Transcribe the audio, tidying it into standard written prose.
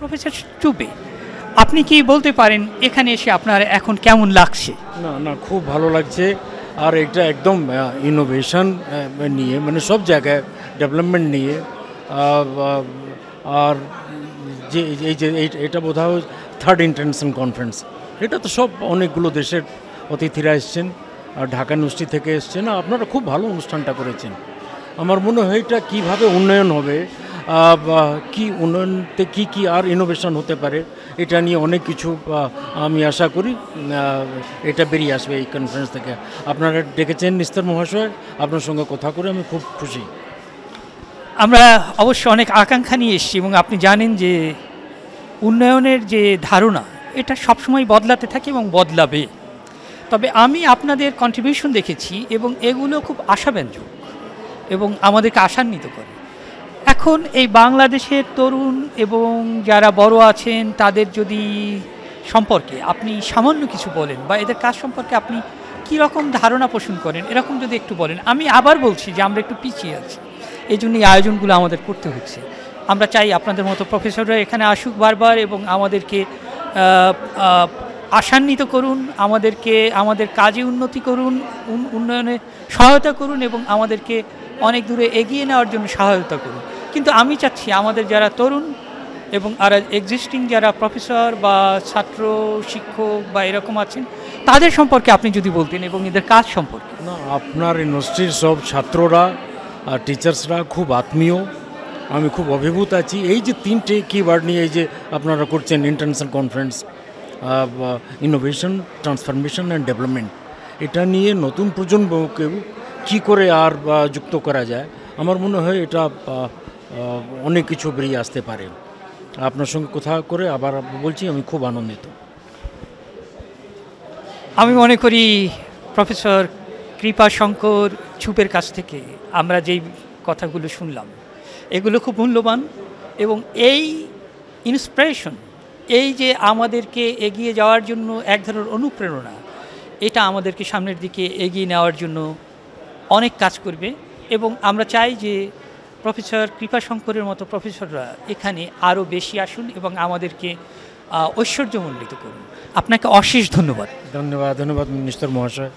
Professor Chaubey, আপনি কি বলতে পারেন এখানে এসে আপনার এখন কেমন লাগছে? না না, খুব ভালো লাগছে। আর এটা একদম ইনোভেশন নিয়ে, মানে সব জায়গায় ডেভেলপমেন্ট নিয়ে। আর যে এটা বোধহয় থার্ড ইন্টারন্যাশনাল কনফারেন্স। এটা তো সব অনেকগুলো দেশের অতিথিরা এসছেন, আর ঢাকা ইউনিভার্সিটি থেকে এসছেন। আপনারা খুব ভালো অনুষ্ঠানটা করেছেন। আমার মনে হয় এটা কীভাবে উন্নয়ন হবে, কি উন্নয়নতে কি আর ইনোভেশন হতে পারে, এটা নিয়ে অনেক কিছু আমি আশা করি এটা বেরিয়ে আসবে এই কনফারেন্স থেকে। আপনারা ডেকেছেন নিস্তার মহাশয়, আপনার সঙ্গে কথা করে আমি খুব খুশি। আমরা অবশ্য অনেক আকাঙ্ক্ষা নিয়ে এসেছি, এবং আপনি জানেন যে উন্নয়নের যে ধারণা এটা সবসময় বদলাতে থাকে এবং বদলাবে। তবে আমি আপনাদের কন্ট্রিবিউশন দেখেছি এবং এগুলো খুব আশাব্যঞ্জক এবং আমাদেরকে আশান্বিত করে। এখন এই বাংলাদেশের তরুণ এবং যারা বড় আছেন তাদের যদি সম্পর্কে আপনি সামান্য কিছু বলেন, বা এদের কাজ সম্পর্কে আপনি কী রকম ধারণা পোষণ করেন, এরকম যদি একটু বলেন। আমি আবার বলছি যে আমরা একটু পিছিয়ে আছি, এই জন্য এই আয়োজনগুলো আমাদের করতে হচ্ছে। আমরা চাই আপনাদের মতো প্রফেসররা এখানে আসুক বারবার, এবং আমাদেরকে আশান্বিত করুন, আমাদেরকে আমাদের কাজে উন্নতি করুন, উন্নয়নে সহায়তা করুন, এবং আমাদেরকে অনেক দূরে এগিয়ে নেওয়ার জন্য সহায়তা করুন। কিন্তু আমি চাচ্ছি আমাদের যারা তরুণ এবং আর এক্সিস্টিং যারা প্রফেসর বা ছাত্র শিক্ষক বা এরকম আছেন, তাদের সম্পর্কে আপনি যদি বলতেন এবং এদের কাজ সম্পর্কে। না, আপনার ইউনিভার্সিটির সব ছাত্ররা আর টিচার্সরা খুব আত্মীয়। আমি খুব অভিভূত আছি। এই যে তিনটে কিওয়ার্ড নিয়ে এই যে আপনারা করছেন international conference, innovation, transformation and development, এটা নিয়ে নতুন প্রজন্মকেও কী করে আর যুক্ত করা যায়, আমার মনে হয় এটা অনেক কিছু বেরিয়ে আসতে পারে। আপনার সঙ্গে কথা করে আবার বলছি আমি খুব আনন্দিত। আমি মনে করি প্রফেসর কৃপাশঙ্কর চুপের কাছ থেকে আমরা যেই কথাগুলো শুনলাম এগুলো খুব মূল্যবান, এবং এই ইন্সপিরেশন, এই যে আমাদেরকে এগিয়ে যাওয়ার জন্য এক ধরনের অনুপ্রেরণা, এটা আমাদেরকে সামনের দিকে এগিয়ে নেওয়ার জন্য অনেক কাজ করবে। এবং আমরা চাই যে প্রফেসর কৃপাশঙ্করের মতো প্রফেসররা এখানে আরও বেশি আসুন এবং আমাদেরকে ঐশ্বর্যমণ্ডিত করুন। আপনাকে অশেষ ধন্যবাদ। ধন্যবাদ, ধন্যবাদ মিনিস্টার মহাশয়।